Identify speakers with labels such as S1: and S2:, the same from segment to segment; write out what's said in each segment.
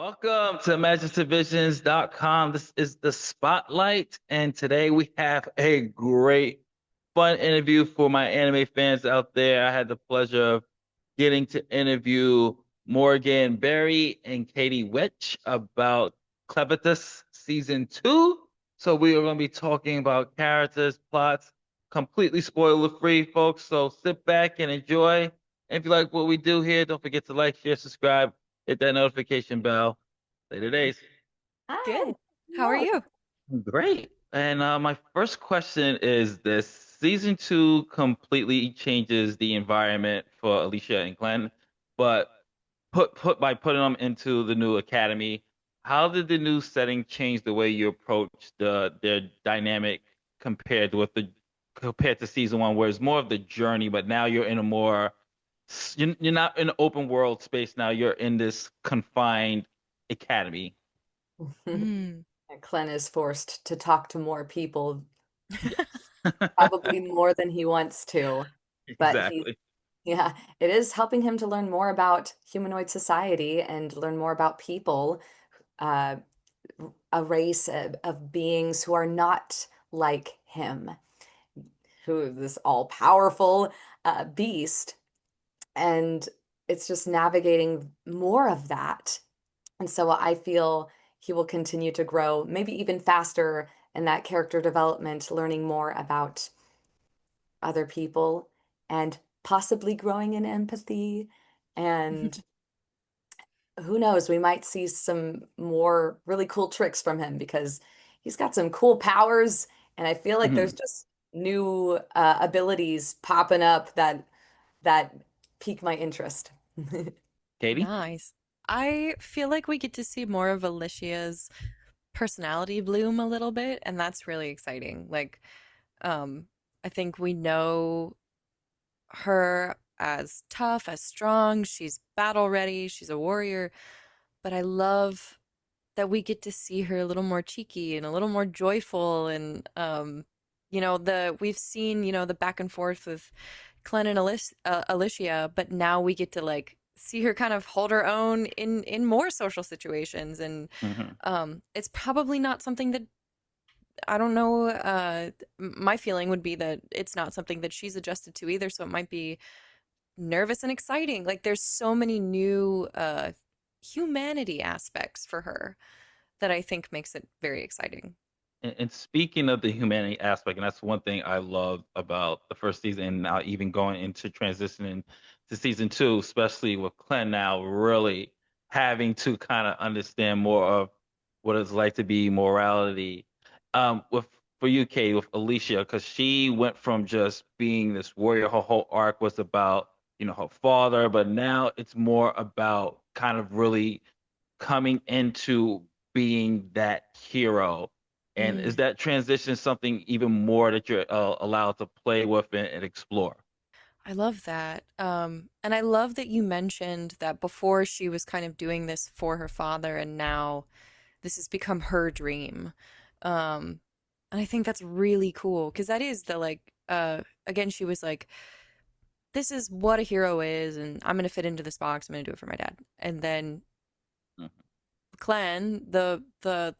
S1: Welcome to ImaginativeVisions.com. This is the Spotlight, and today we have a great, fun interview for my anime fans out there. I had the pleasure of getting to interview Morgan Berry and Katie Wetch about Clevatess Season 2. So we are going to be talking about characters, plots, completely spoiler-free, folks. So sit back and enjoy. And if you like what we do here, don't forget to like, share, subscribe, hit that notification bell. Later days.
S2: Hi.
S3: Good. How are you?
S1: Great. And my first question is this. Season 2 completely changes the environment for Alicia and Klen, but put by putting them into the new academy, how did the new setting change the way you approach their dynamic compared to season 1, where it's more of the journey, but now you're in a more you're not in an open world space now. You're in this confined academy.
S3: Mm.
S2: Klen is forced to talk to more people, probably more than he wants to, but
S1: Exactly.
S2: yeah, it is helping him to learn more about humanoid society and learn more about people, uh, a race of beings who are not like him, who is this all-powerful beast. And it's just navigating more of that. And so I feel he will continue to grow, maybe even faster in that character development, learning more about other people and possibly growing in empathy. And who knows, we might see some more really cool tricks from him because he's got some cool powers. And I feel like there's
S1: Mhm.
S2: just new abilities popping up that pique my interest.
S1: Katie?
S3: Nice. I feel like we get to see more of Alicia's personality bloom a little bit, and that's really exciting. Um, I think we know her as tough, as strong. She's battle ready. She's a warrior. But I love that we get to see her a little more cheeky and a little more joyful and the we've seen, the back and forth with Klen and Alicia, but now we get to like see her kind of hold her own in more social situations and
S1: Hmm.
S3: it's probably not something that I don't know my feeling would be that it's not something that she's adjusted to either, so it might be nervous and exciting. Like there's so many new humanity aspects for her that I think makes it very exciting.
S1: And speaking of the humanity aspect, and that's one thing I love about the first season, and now even going into transitioning to season 2, especially with Glenn now really having to kind of understand more of what it's like to be morality. With for you, Kate, with Alicia, because she went from just being this warrior, her whole arc was about, her father, but now it's more about kind of really coming into being that hero. And is
S3: Mm.
S1: that transition something even more that you're allowed to play with and explore?
S3: I love that. And I love that you mentioned that before she was kind of doing this for her father, and now this has become her dream. And I think that's really cool because that is the again, she was like, this is what a hero is, and I'm gonna fit into this box. I'm gonna do it for my dad. And then
S1: Mhm.
S3: Clan, the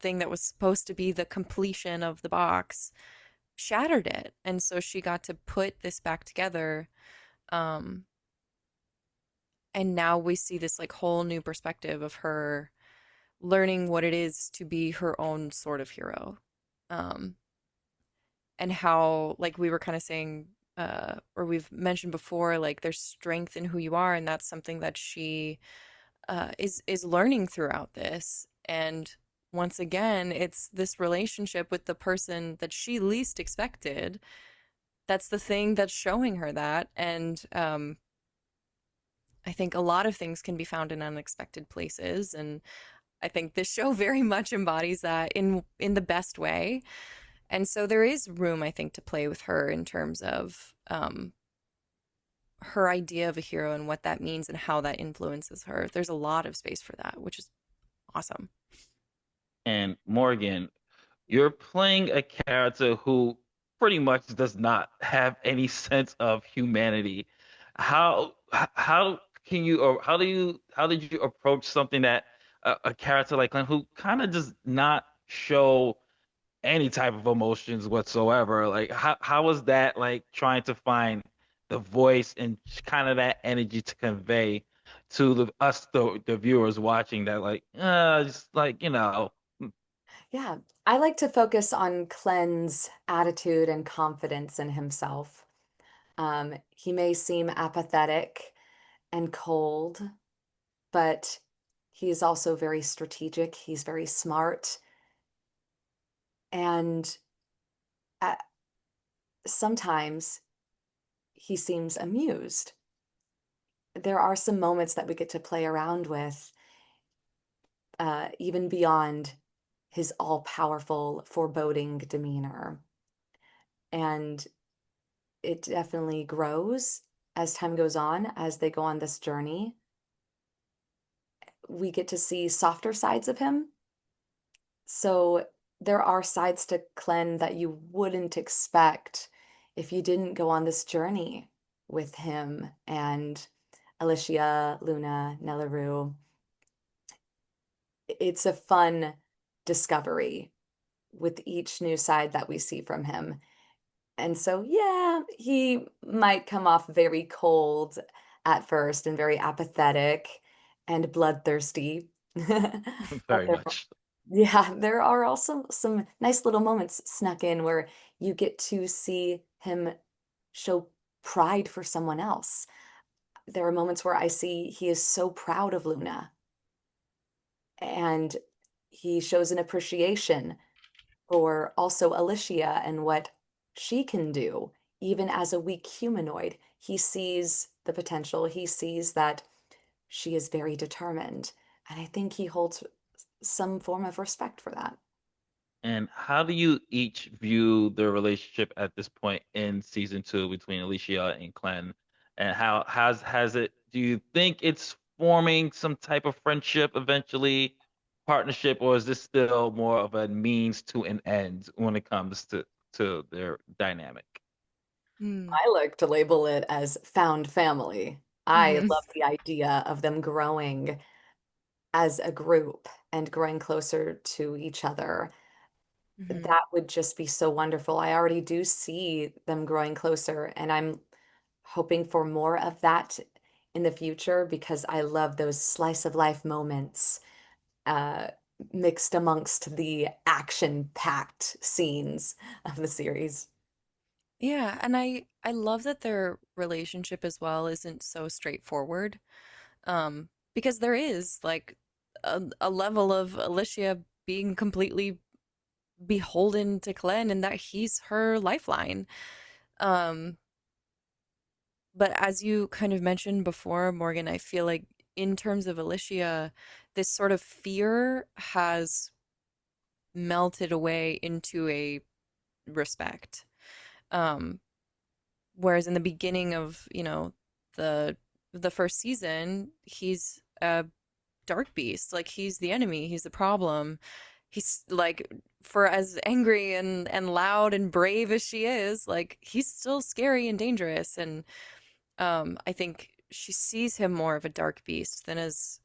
S3: thing that was supposed to be the completion of the box, shattered it. And so she got to put this back together. Um, and now we see this like whole new perspective of her learning what it is to be her own sort of hero. Um, and how, like we were kind of saying, or we've mentioned before, like there's strength in who you are, and that's something that she is learning throughout this. And once again, it's this relationship with the person that she least expected. That's the thing that's showing her that. And I think a lot of things can be found in unexpected places. And I think this show very much embodies that in the best way. And so there is room, I think, to play with her in terms of her idea of a hero and what that means and how that influences her. There's a lot of space for that, which is awesome.
S1: And Morgan, you're playing a character who pretty much does not have any sense of humanity. How can you, or how did you approach something that a character like Klen who kind of does not show any type of emotions whatsoever. Like how was that like trying to find the voice and kind of that energy to convey to the viewers watching that like just like
S2: Yeah, I like to focus on Klen's attitude and confidence in himself. He may seem apathetic and cold, but he's also very strategic. He's very smart. And uh, sometimes he seems amused. There are some moments that we get to play around with, even beyond his all powerful, foreboding demeanor. And it definitely grows as time goes on, as they go on this journey. We get to see softer sides of him. So there are sides to Klen that you wouldn't expect if you didn't go on this journey with him and Alicia, Luna, Nellaroo. It's a fun discovery with each new side that we see from him. And so, yeah, he might come off very cold at first and very apathetic and bloodthirsty. But
S1: very
S2: there,
S1: much.
S2: yeah, there are also some nice little moments snuck in where you get to see him show pride for someone else. There are moments where I see he is so proud of Luna and he shows an appreciation for also Alicia and what she can do, even as a weak humanoid. He sees the potential, he sees that she is very determined. And I think he holds some form of respect for that.
S1: And how do you each view the relationship at this point in season two between Alicia and Klen? And how has it, do you think it's forming some type of friendship eventually, partnership, or is this still more of a means to an end when it comes to their dynamic?
S3: Hmm.
S2: I like to label it as found family. I
S3: Hmm.
S2: love the idea of them growing as a group and growing closer to each other.
S3: Hmm.
S2: That would just be so wonderful. I already do see them growing closer, and I'm hoping for more of that in the future because I love those slice of life moments uh, mixed amongst the action-packed scenes of the series.
S3: Yeah, and I love that their relationship as well isn't so straightforward. Because there is like a level of Alicia being completely beholden to Klen and that he's her lifeline. Um, but as you kind of mentioned before, Morgan, I feel like in terms of Alicia, this sort of fear has melted away into a respect. Um, Whereas in the beginning of, the the first season, he's a dark beast. Like he's the enemy, he's the problem. He's like for as angry and loud and brave as she is, like he's still scary and dangerous. And I think she sees him more of a dark beast than as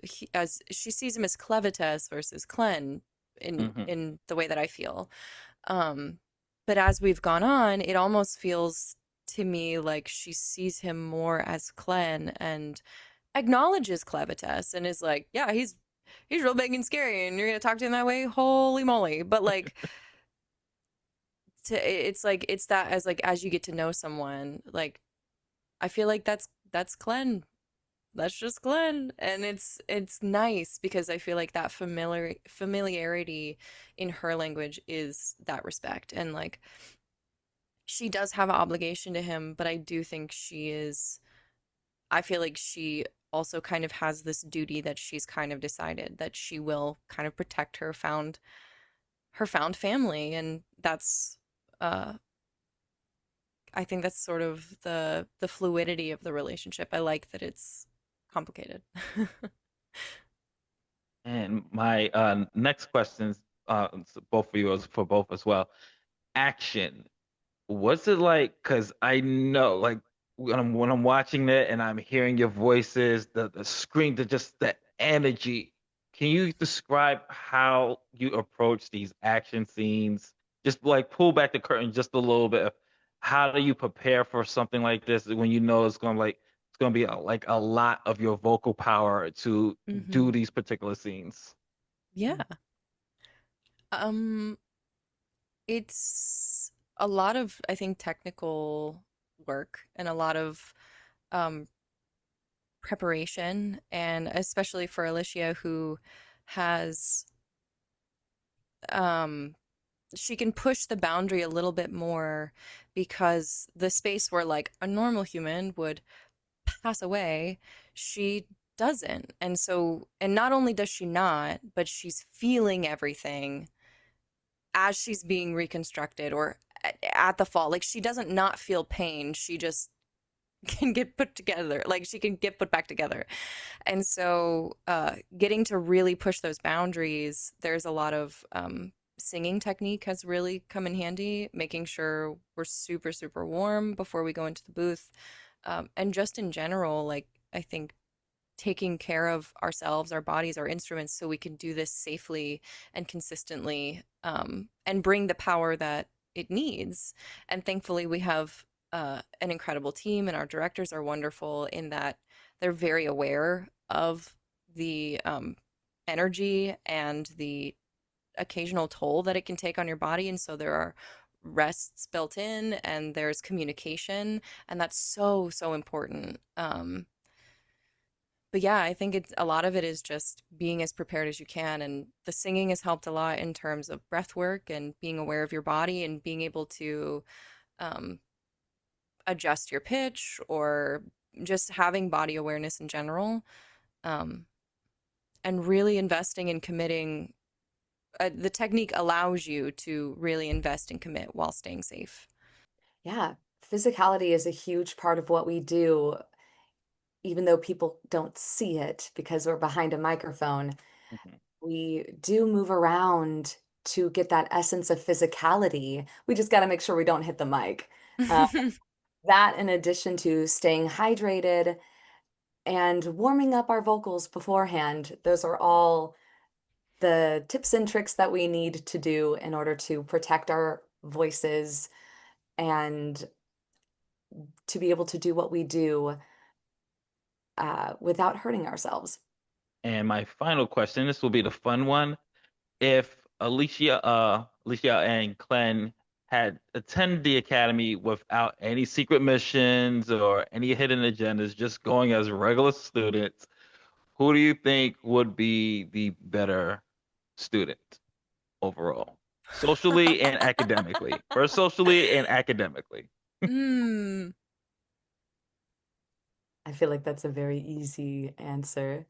S3: she sees him as Clevatess versus Klen
S1: Hmm.
S3: in the way that I feel. Um, but as we've gone on, it almost feels to me like she sees him more as Klen and acknowledges Clevitas and is like, yeah, he's real big and scary, and you're gonna talk to him that way, holy moly! But like, it's like it's that as like as you get to know someone, like I feel like that's Klen. That's just Klen, and it's nice because I feel like that familiarity in her language is that respect, and like she does have an obligation to him, but I do think she is. I feel like she also kind of has this duty that she's kind of decided that she will kind of protect her found family, and that's uh I think that's sort of the fluidity of the relationship. I like that it's complicated.
S1: And my next questions, both for you as for both as well. Action. What's it like? Because I know, like, when I'm watching it and I'm hearing your voices, the scream, just the energy can you describe how you approach these action scenes? Just like pull back the curtain just a little bit. How do you prepare for something like this when you know it's gonna be like a lot of your vocal power to
S3: Hmm.
S1: do these particular scenes?
S3: Yeah. Um, it's a lot of, I think, technical work and a lot of um preparation, and especially for Alicia, who has um she can push the boundary a little bit more, because the space where like a normal human would pass away, she doesn't. And so, and not only does she not, but she's feeling everything as she's being reconstructed or at the fall. Like she doesn't not feel pain. She just can get put together. Like she can get put back together. And so, getting to really push those boundaries, there's a lot of singing technique has really come in handy, making sure we're super, super warm before we go into the booth. And just in general, like, I think taking care of ourselves, our bodies, our instruments, so we can do this safely and consistently, and bring the power that it needs. And thankfully, we have an incredible team, and our directors are wonderful in that they're very aware of the energy and the occasional toll that it can take on your body. And so there are rests built in, and there's communication, and that's so, so important. But yeah, I think it's a lot of it is just being as prepared as you can. And the singing has helped a lot in terms of breath work and being aware of your body and being able to um, adjust your pitch, or just having body awareness in general. Um, and really investing and committing. The technique allows you to really invest and commit while staying safe.
S2: Yeah, physicality is a huge part of what we do, even though people don't see it because we're behind a microphone.
S1: Mhm.
S2: We do move around to get that essence of physicality. We just got to make sure we don't hit the mic. Uh, that, in addition to staying hydrated and warming up our vocals beforehand, those are all the tips and tricks that we need to do in order to protect our voices and to be able to do what we do without hurting ourselves.
S1: And my final question, this will be the fun one. If Alicia and Klen had attended the academy without any secret missions or any hidden agendas, just going as regular students, who do you think would be the better student overall? Socially and academically. First socially and academically.
S3: Mm,
S2: I feel like that's a very easy answer.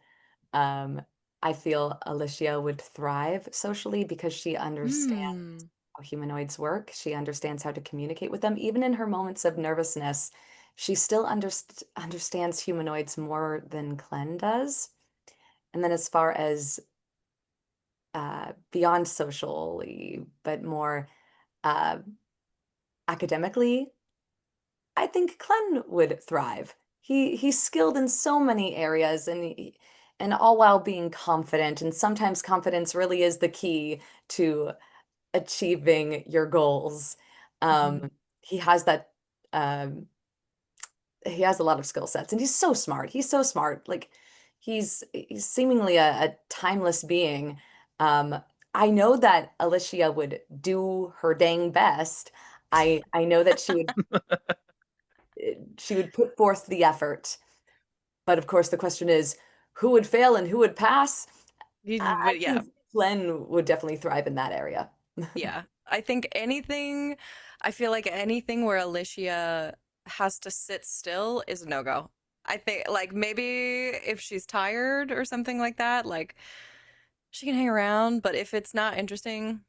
S2: Um, I feel Alicia would thrive socially because she understands
S3: mm,
S2: how humanoids work. She understands how to communicate with them. Even in her moments of nervousness, she still understands humanoids more than Klen does. And then as far as beyond socially, but more uh, academically, I think Klen would thrive. He's skilled in so many areas, and all while being confident. And sometimes confidence really is the key to achieving your goals.
S3: mhm,
S2: Um, he has that. Um, he has a lot of skill sets, and he's so smart. He's so smart. Like he's seemingly a timeless being. Um, I know that Alicia would do her dang best. I know that she would put forth the effort. But of course, the question is who would fail and who would pass? I
S3: but yeah,
S2: think Glenn would definitely thrive in that area.
S3: yeah. I think anything, I feel like anything where Alicia has to sit still is a no-go. I think like maybe if she's tired or something like that, like she can hang around, but if it's not interesting,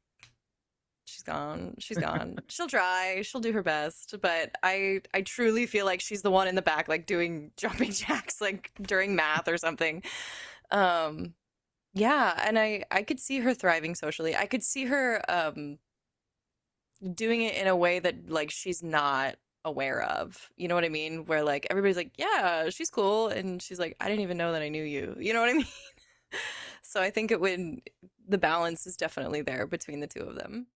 S3: she's gone. She's gone. She'll try. She'll do her best, but I truly feel like she's the one in the back like doing jumping jacks like during math or something. Um yeah, and I could see her thriving socially. I could see her doing it in a way that like she's not aware of. You know what I mean? Where like everybody's like, "Yeah, she's cool." And she's like, "I didn't even know that I knew you." You know what I mean? So I think the balance is definitely there between the two of them.